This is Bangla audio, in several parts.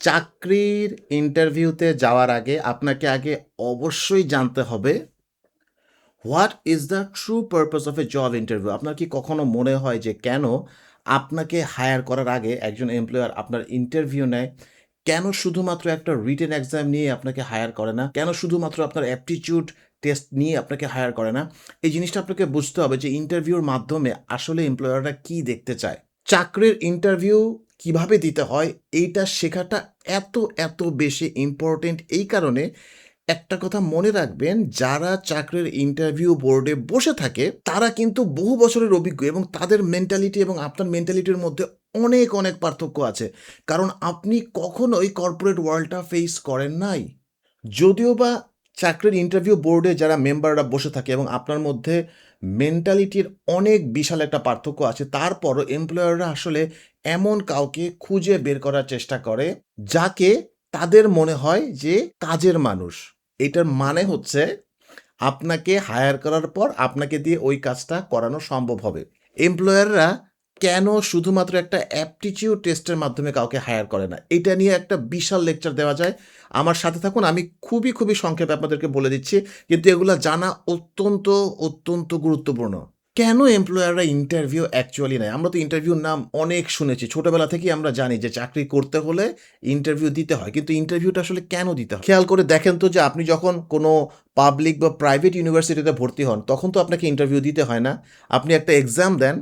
চাকরির ইন্টারভিউতে যাওয়ার আগে আপনাকে আগে অবশ্যই জানতে হবে what is the true purpose of A job interview. আপনার কি কখনো মনে হয় যে কেন আপনাকে হায়ার করার আগে একজন এমপ্লয়ার আপনার ইন্টারভিউ নেয়? কেন শুধুমাত্র একটা রিটেন এক্সাম নিয়ে আপনাকে হায়ার করে না? কেন শুধুমাত্র আপনার অ্যাপটিটিউড টেস্ট নিয়ে আপনাকে হায়ার করে না? এই জিনিসটা আপনাকে বুঝতে হবে যে ইন্টারভিউর মাধ্যমে আসলে এমপ্লয়াররা কী দেখতে চায়। চাকরির ইন্টারভিউ কিভাবে দিতে হয় এইটা শেখাটা এত বেশি ইম্পর্টেন্ট এই কারণে একটা কথা মনে রাখবেন, যারা চাকরির ইন্টারভিউ বোর্ডে বসে থাকে তারা কিন্তু বহু বছরের অভিজ্ঞ এবং তাদের মেন্টালিটি এবং আপনার মেন্টালিটির মধ্যে অনেক পার্থক্য আছে। কারণ আপনি কখনোই কর্পোরেট ওয়ার্ল্ডটা ফেস করেন নাই। যদিও বা চাকরির ইন্টারভিউ বোর্ডে যারা মেম্বাররা বসে থাকে এবং আপনার মধ্যে মেন্টালিটির অনেক বিশাল একটা পার্থক্য আছে, তারপরও এমপ্লয়াররা আসলে এমন কাউকে খুঁজে বের করার চেষ্টা করে যাকে তাদের মনে হয় যে কাজের মানুষ। এটার মানে হচ্ছে আপনাকে হায়ার করার পর আপনাকে দিয়ে ওই কাজটা করানো সম্ভব হবে। এমপ্লয়াররা কেন শুধুমাত্র একটা অ্যাপটিটিউড টেস্টের মাধ্যমে কাউকে হায়ার করে না, এটা নিয়ে একটা বিশাল লেকচার দেওয়া যায়। আমার সাথে থাকুন, আমি খুবই সংক্ষেপে আপনাদেরকে বলে দিচ্ছি, কিন্তু এগুলো জানা অত্যন্ত গুরুত্বপূর্ণ। কেন এমপ্লয়াররা ইন্টারভিউ অ্যাকচুয়ালি নেয়? আমরা তো ইন্টারভিউর নাম অনেক শুনেছি, ছোটবেলা থেকেই আমরা জানি যে চাকরি করতে হলে ইন্টারভিউ দিতে হয়, কিন্তু ইন্টারভিউটা আসলে কেন দিতে হয়? খেয়াল করে দেখেন তো যে আপনি যখন কোনো পাবলিক বা প্রাইভেট ইউনিভার্সিটিতে ভর্তি হন তখন তো আপনাকে ইন্টারভিউ দিতে হয় না। আপনি একটা এক্সাম দেন,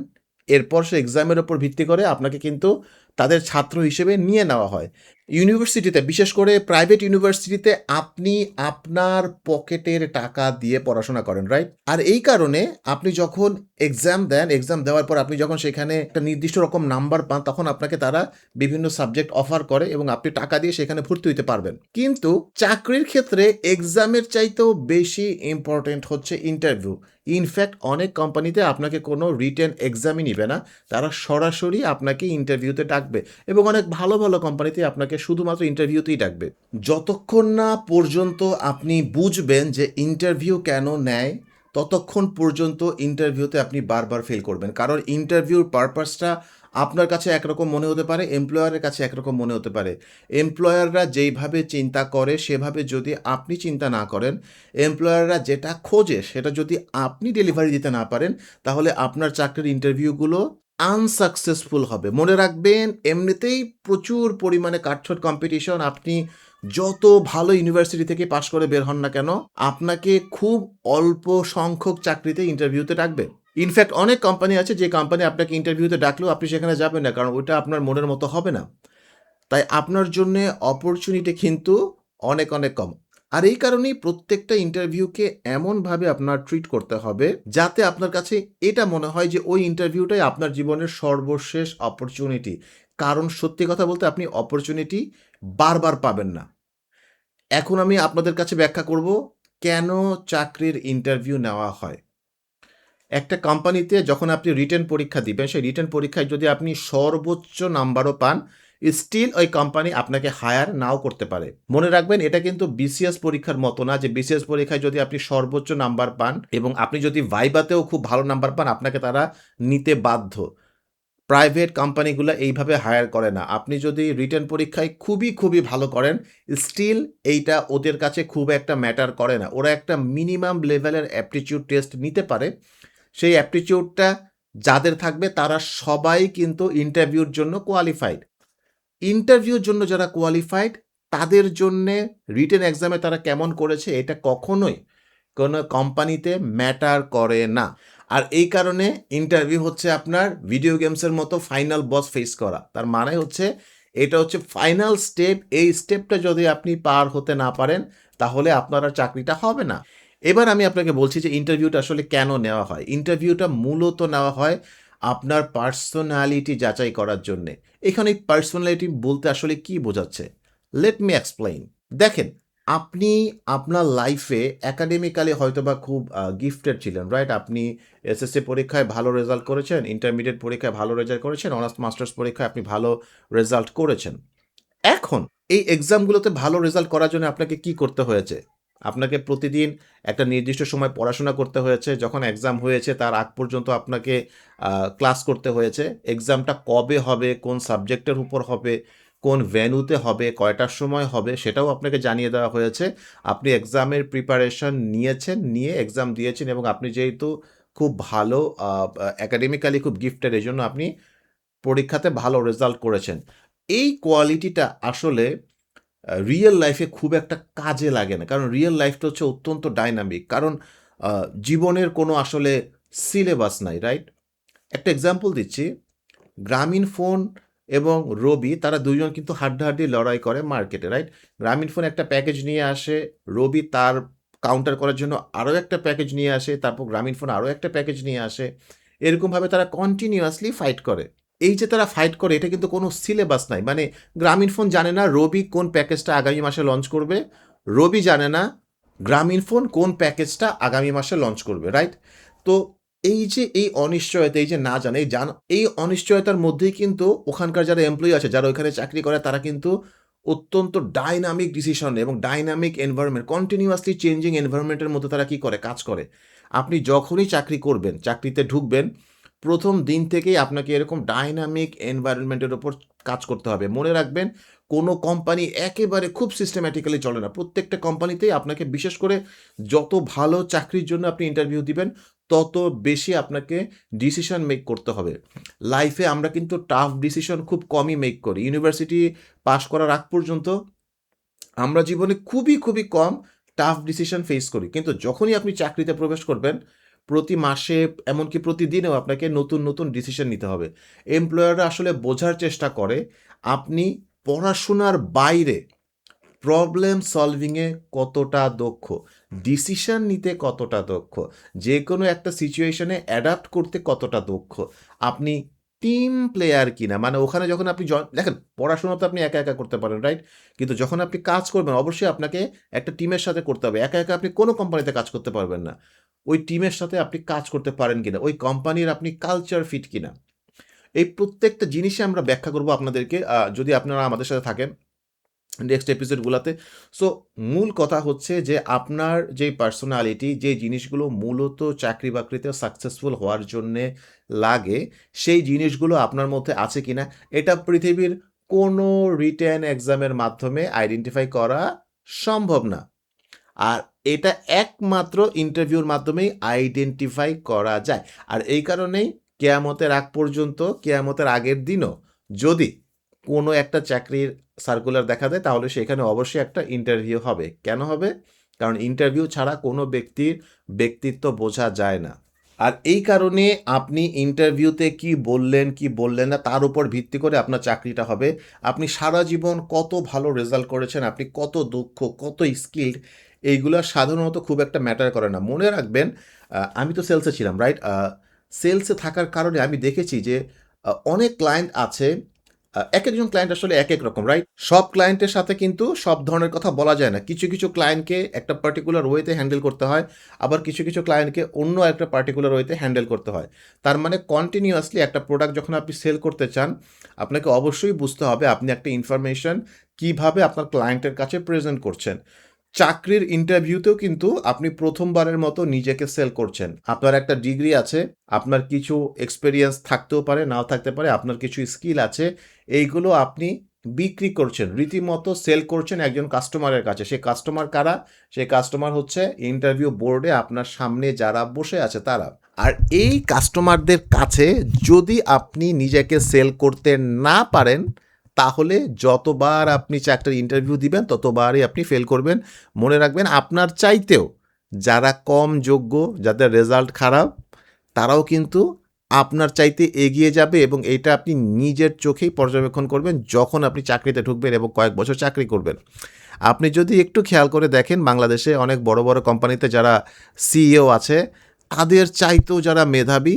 এরপর সে এক্সামের ওপর ভিত্তি করে আপনাকে কিন্তু তাদের ছাত্র হিসেবে নিয়ে নেওয়া হয়। ইউনিভার্সিটিতে, বিশেষ করে প্রাইভেট ইউনিভার্সিটিতে, আপনি আপনার পকেটের টাকা দিয়ে পড়াশোনা করেন, রাইট? আর এই কারণে আপনি যখন এক্সাম দেন, এক্সাম দেওয়ার পর আপনি যখন সেখানে একটা নির্দিষ্ট রকম নাম্বার পান তখন আপনাকে তারা বিভিন্ন সাবজেক্ট অফার করে এবং আপনি টাকা দিয়ে সেখানে ভর্তি হইতে পারবেন। কিন্তু চাকরির ক্ষেত্রে এক্সামের চাইতেও বেশি ইম্পর্টেন্ট হচ্ছে ইন্টারভিউ। ইনফ্যাক্ট অনেক কোম্পানিতে আপনাকে কোনো রিটেন এক্সামই নিবে না, তারা সরাসরি আপনাকে ইন্টারভিউতে ডাকবে এবং অনেক ভালো কোম্পানিতে আপনাকে শুধুমাত্র ইন্টারভিউতেই ডাকবে। যতক্ষণ না পর্যন্ত আপনি বুঝবেন যে ইন্টারভিউ কেন নেয়, ততক্ষণ পর্যন্ত ইন্টারভিউতে আপনি বারবার ফেল করবেন। কারণ ইন্টারভিউর পারপাসটা আপনার কাছে একরকম মনে হতে পারে, এমপ্লয়ারের কাছে একরকম মনে হতে পারে। এমপ্লয়াররা যেইভাবে চিন্তা করে সেভাবে যদি আপনি চিন্তা না করেন, এমপ্লয়াররা যেটা খোঁজে সেটা যদি আপনি ডেলিভারি দিতে না পারেন, তাহলে আপনার চাকরির ইন্টারভিউগুলো আনসাকসেসফুল হবে। মনে রাখবেন, এমনিতেই প্রচুর পরিমাণে কাঠছট কম্পিটিশন। আপনি যত ভালো ইউনিভার্সিটি থেকে পাশ করে বের হন না কেন, আপনাকে খুব অল্প সংখ্যক চাকরিতে ইন্টারভিউতে ডাকবে। ইনফ্যাক্ট অনেক কোম্পানি আছে যে কোম্পানি আপনাকে ইন্টারভিউতে ডাকলেও আপনি সেখানে যাবেন না, কারণ ওইটা আপনার মনের মতো হবে না। তাই আপনার জন্যে অপরচুনিটি কিন্তু অনেক কম। আর এই কারণেই প্রত্যেকটা ইন্টারভিউকে এমনভাবে আপনার ট্রিট করতে হবে যাতে আপনার কাছে এটা মনে হয় যে ওই ইন্টারভিউটাই আপনার জীবনের সর্বশেষ অপরচুনিটি। কারণ সত্যি কথা বলতে আপনি অপরচুনিটি বারবার পাবেন না। এখন আমি আপনাদের কাছে ব্যাখ্যা করব কেন চাকরির ইন্টারভিউ নেওয়া হয়। একটা কোম্পানিতে যখন আপনি রিটেন পরীক্ষা দিবেন, সেই রিটেন পরীক্ষায় যদি আপনি সর্বোচ্চ নাম্বারও পান, স্টিল ওই কোম্পানি আপনাকে হায়ার নাও করতে পারে। মনে রাখবেন, এটা কিন্তু বিসিএস পরীক্ষার মতো না যে বিসিএস পরীক্ষায় যদি আপনি সর্বোচ্চ নাম্বার পান এবং আপনি যদি ভাইবাতেও খুব ভালো নাম্বার পান আপনাকে তারা নিতে বাধ্য। প্রাইভেট কোম্পানিগুলো এইভাবে হায়ার করে না। আপনি যদি রিটেন পরীক্ষায় খুবই ভালো করেন, স্টিল এইটা ওদের কাছে খুব একটা ম্যাটার করে না। ওরা একটা মিনিমাম লেভেলের অ্যাপটিটিউড টেস্ট নিতে পারে। সেই অ্যাপটিটিউডটা যাদের থাকবে তারা সবাই কিন্তু ইন্টারভিউর জন্য কোয়ালিফাইড। ইন্টারভিউর জন্য যারা কোয়ালিফাইড তাদের জন্যে রিটেন এক্সামে তারা কেমন করেছে এটা কখনোই কোনো কোম্পানিতে ম্যাটার করে না। আর এই কারণে ইন্টারভিউ হচ্ছে আপনার ভিডিও গেমসের মতো ফাইনাল বস ফেস করা। তার মানে হচ্ছে এটা হচ্ছে ফাইনাল স্টেপ। এই স্টেপটা যদি আপনি পার হতে না পারেন তাহলে আপনার আর চাকরিটা হবে না। এবার আমি আপনাকে বলছি যে ইন্টারভিউটা আসলে কেন নেওয়া হয়। ইন্টারভিউটা মূলত নেওয়া হয় আপনার পার্সোনালিটি যাচাই করার জন্যে। এখানে পার্সোনালিটি বলতে আসলে কি বোঝাচ্ছে? Let me explain. দেখেন, আপনি আপনার লাইফে একাডেমিক্যালি হয়তোবা খুব গিফটেড ছিলেন, রাইট? আপনি এসএসসি পরীক্ষায় ভালো রেজাল্ট করেছেন, ইন্টারমিডিয়েট পরীক্ষায় ভালো রেজাল্ট করেছেন, অনার্স মাস্টার্স পরীক্ষায় আপনি ভালো রেজাল্ট করেছেন। এখন এই এক্সামগুলোতে ভালো রেজাল্ট করার জন্য আপনাকে কি করতে হয়েছে? আপনাকে প্রতিদিন একটা নির্দিষ্ট সময় পড়াশোনা করতে হয়েছে। যখন এক্সাম হয়েছে তার আগ পর্যন্ত আপনাকে ক্লাস করতে হয়েছে। এক্সামটা কবে হবে, কোন সাবজেক্টের উপর হবে, কোন ভেন্যুতে হবে, কয়টার সময় হবে সেটাও আপনাকে জানিয়ে দেওয়া হয়েছে। আপনি এক্সামের প্রিপারেশন নিয়েছেন, নিয়ে এক্সাম দিয়েছেন এবং আপনি যেহেতু খুব ভালো একাডেমিক্যালি খুব গিফটেড, এজন্য আপনি পরীক্ষাতে ভালো রেজাল্ট করেছেন। এই কোয়ালিটিটা আসলে রিয়েল লাইফে খুব একটা কাজে লাগে না। কারণ রিয়েল লাইফটা হচ্ছে অত্যন্ত ডাইনামিক। কারণ জীবনের কোনো আসলে সিলেবাস নাই, রাইট? একটা এক্সাম্পল দিচ্ছি। গ্রামীণফোন এবং রবি তারা ২ জন কিন্তু হাড্ডাহাড্ডি লড়াই করে মার্কেটে, রাইট? গ্রামীণফোন একটা প্যাকেজ নিয়ে আসে, রবি তার কাউন্টার করার জন্য আরও একটা প্যাকেজ নিয়ে আসে, তারপর গ্রামীণফোন আরও একটা প্যাকেজ নিয়ে আসে। এরকমভাবে তারা কন্টিনিউয়াসলি ফাইট করে। এই যে তারা ফাইট করে এটা কিন্তু কোনো সিলেবাস নাই। মানে গ্রামীণফোন জানে না রবি কোন প্যাকেজটা আগামী মাসে লঞ্চ করবে, রবি জানে না গ্রামীণফোন কোন প্যাকেজটা আগামী মাসে লঞ্চ করবে, রাইট? তো এই যে এই অনিশ্চয়তা, এই যে না জানে, এই অনিশ্চয়তার মধ্যেই কিন্তু ওখানকার যারা এমপ্লয়ি আছে, যারা ওইখানে চাকরি করে, তারা কিন্তু অত্যন্ত ডাইনামিক ডিসিশন এবং ডাইনামিক এনভায়রনমেন্ট, কন্টিনিউয়াসলি চেঞ্জিং এনভায়রনমেন্টের মধ্যে তারা কী করে, কাজ করে। আপনি যখনই চাকরি করবেন, চাকরিতে ঢুকবেন, প্রথম দিন থেকেই আপনাকে এরকম ডাইনামিক এনভায়রনমেন্টের ওপর কাজ করতে হবে। মনে রাখবেন, কোনো কোম্পানি একেবারে খুব সিস্টেম্যাটিক্যালি চলে না। প্রত্যেকটা কোম্পানিতেই আপনাকে, বিশেষ করে যত ভালো চাকরির জন্য আপনি ইন্টারভিউ দিবেন, তত বেশি আপনাকে ডিসিশন মেক করতে হবে। লাইফে আমরা কিন্তু টাফ ডিসিশন খুব কমই মেক করি। ইউনিভার্সিটি পাশ করার আগ পর্যন্ত আমরা জীবনে খুবই, খুবই কম টাফ ডিসিশন ফেস করি। কিন্তু যখনই আপনি চাকরিতে প্রবেশ করবেন, প্রতি মাসে এমনকি প্রতিদিনেও আপনাকে নতুন, নতুন ডিসিশন নিতে হবে। এমপ্লয়াররা আসলে বোঝার চেষ্টা করে আপনি পড়াশোনার বাইরে প্রবলেম সলভিংয়ে কতটা দক্ষ, ডিসিশন নিতে কতটা দক্ষ, যে কোনো একটা সিচুয়েশনে অ্যাডাপ্ট করতে কতটা দক্ষ, আপনি টিম প্লেয়ার কিনা। মানে ওখানে যখন আপনি দেখেন, পড়াশোনা তো আপনি একা একা করতে পারেন, রাইট? কিন্তু যখন আপনি কাজ করবেন, অবশ্যই আপনাকে একটা টিমের সাথে করতে হবে। একা একা আপনি কোনো কোম্পানিতে কাজ করতে পারবেন না। ওই টিমের সাথে আপনি কাজ করতে পারেন কিনা, ওই কোম্পানির আপনি কালচার ফিট কিনা, এই প্রত্যেকটা জিনিসে আমরা ব্যাখ্যা করব আপনাদেরকে, যদি আপনারা আমাদের সাথে থাকেন নেক্সট এপিসোডগুলোতে। সো মূল কথা হচ্ছে যে আপনার যে পার্সোনালিটি, যে জিনিসগুলো মূলত চাকরি বাকরিতে সাকসেসফুল হওয়ার জন্যে লাগে, সেই জিনিসগুলো আপনার মধ্যে আছে কিনা, এটা পৃথিবীর কোনো রিটেন এক্সামের মাধ্যমে আইডেন্টিফাই করা সম্ভব না। আর এটা একমাত্র ইন্টারভিউর মাধ্যমেই আইডেন্টিফাই করা যায়। আর এই কারণেই কেয়ামতের আগ পর্যন্ত, কেয়ামতের আগের দিনও যদি কোনো একটা চাকরির সার্কুলার দেখা দেয়, তাহলে সেখানে অবশ্যই একটা ইন্টারভিউ হবে। কেন হবে? কারণ ইন্টারভিউ ছাড়া কোনো ব্যক্তির ব্যক্তিত্ব বোঝা যায় না। আর এই কারণে আপনি ইন্টারভিউতে কি বললেন, কি বললেন না, তার উপর ভিত্তি করে আপনার চাকরিটা হবে। আপনি সারা জীবন কত ভালো রেজাল্ট করেছেন, আপনি কত দক্ষ, কত স্কিলড, এইগুলো সাধারণত খুব একটা ম্যাটার করে না। মনে রাখবেন, আমি তো সেলসে ছিলাম, রাইট? সেলসে থাকার কারণে আমি দেখেছি যে অনেক ক্লায়েন্ট আছে, একেকজন ক্লায়েন্ট আসলে একেক রকম, রাইট? সব ক্লায়েন্টের সাথে কিন্তু সব ধরনের কথা বলা যায় না। কিছু, কিছু ক্লায়েন্টকে একটা পার্টিকুলার ওয়েতে হ্যান্ডেল করতে হয়, আবার কিছু, কিছু ক্লায়েন্টকে অন্য একটা পার্টিকুলার ওয়েতে হ্যান্ডেল করতে হয়। তার মানে কন্টিনিউয়াসলি একটা প্রোডাক্ট যখন আপনি সেল করতে চান, আপনাকে অবশ্যই বুঝতে হবে আপনি একটা ইনফরমেশন কীভাবে আপনার ক্লায়েন্টের কাছে প্রেজেন্ট করছেন। চাকরির ইন্টারভিউতেও কিন্তু আপনি প্রথমবারের মতো নিজেকে সেল করছেন। আপনার একটা ডিগ্রি আছে, আপনার কিছু এক্সপেরিয়েন্স থাকতেও পারে, নাও থাকতে পারে, আপনার কিছু স্কিল আছে, এইগুলো আপনি বিক্রি করছেন, রীতিমতো সেল করছেন একজন কাস্টমারের কাছে। সেই কাস্টমার কারা? সেই কাস্টমার হচ্ছে ইন্টারভিউ বোর্ডে আপনার সামনে যারা বসে আছে তারা। আর এই কাস্টমারদের কাছে যদি আপনি নিজেকে সেল করতে না পারেন, তাহলে যতবার আপনি চাকরির ইন্টারভিউ দিবেন ততবারই আপনি ফেল করবেন। মনে রাখবেন, আপনার চাইতেও যারা কম যোগ্য, যাদের রেজাল্ট খারাপ, তারাও কিন্তু আপনার চাইতে এগিয়ে যাবে এবং এটা আপনি নিজের চোখেই পর্যবেক্ষণ করবেন যখন আপনি চাকরিতে ঢুকবেন এবং কয়েক বছর চাকরি করবেন। আপনি যদি একটু খেয়াল করে দেখেন, বাংলাদেশে অনেক বড় বড় কোম্পানিতে যারা সিইও আছে, তাদের চাইতেও যারা মেধাবী,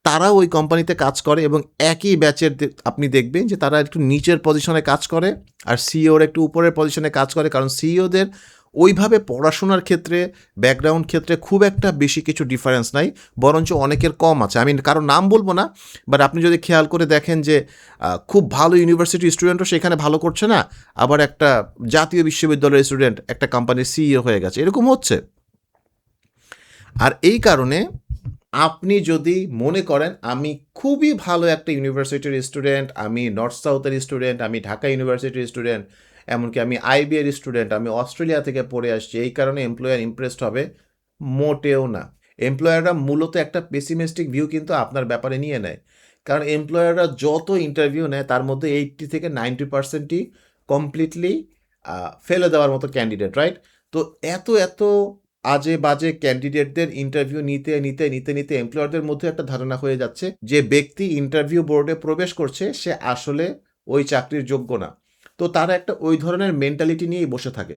তারাও ওই কোম্পানিতে কাজ করে এবং একই ব্যাচের আপনি দেখবেন যে তারা একটু নিচের পজিশনে কাজ করে আর সিইওর একটু উপরের পজিশনে কাজ করে। কারণ সিইওদের ওইভাবে পড়াশোনার ক্ষেত্রে, ব্যাকগ্রাউন্ড ক্ষেত্রে খুব একটা বেশি কিছু ডিফারেন্স নাই, বরঞ্চ অনেকের কম আছে। আমি কারো নাম বলবো না, বাট আপনি যদি খেয়াল করে দেখেন যে খুব ভালো ইউনিভার্সিটি স্টুডেন্টও সেখানে ভালো করছে না, আবার একটা জাতীয় বিশ্ববিদ্যালয়ের স্টুডেন্ট একটা কোম্পানির সিইও হয়ে গেছে, এরকম হচ্ছে। আর এই কারণে আপনি যদি মনে করেন আমি খুবই ভালো একটা ইউনিভার্সিটির স্টুডেন্ট, আমি নর্থ সাউথের স্টুডেন্ট, আমি ঢাকা ইউনিভার্সিটির স্টুডেন্ট, এমনকি আমি আইবি এর স্টুডেন্ট, আমি অস্ট্রেলিয়া থেকে পড়ে আসছি, এই কারণে এমপ্লয়ার ইমপ্রেসড হবে, মোটেও না। এমপ্লয়াররা মূলত একটা পেসিমিস্টিক ভিউ কিন্তু আপনার ব্যাপারে নিয়ে নেয়। কারণ এমপ্লয়াররা যত ইন্টারভিউ নেয় তার মধ্যে 80 থেকে 90%ই কমপ্লিটলি ফেলে দেওয়ার মতো ক্যান্ডিডেট, রাইট? তো এত আজে বাজে ক্যান্ডিডেটদের ইন্টারভিউ নিতে এমপ্লয়ারদের মধ্যে একটা ধারণা হয়ে যাচ্ছে যে ব্যক্তি ইন্টারভিউ বোর্ডে প্রবেশ করছে সে আসলে ওই চাকরির যোগ্য না। তো তারা একটা ওই ধরনের মেন্টালিটি নিয়েই বসে থাকে।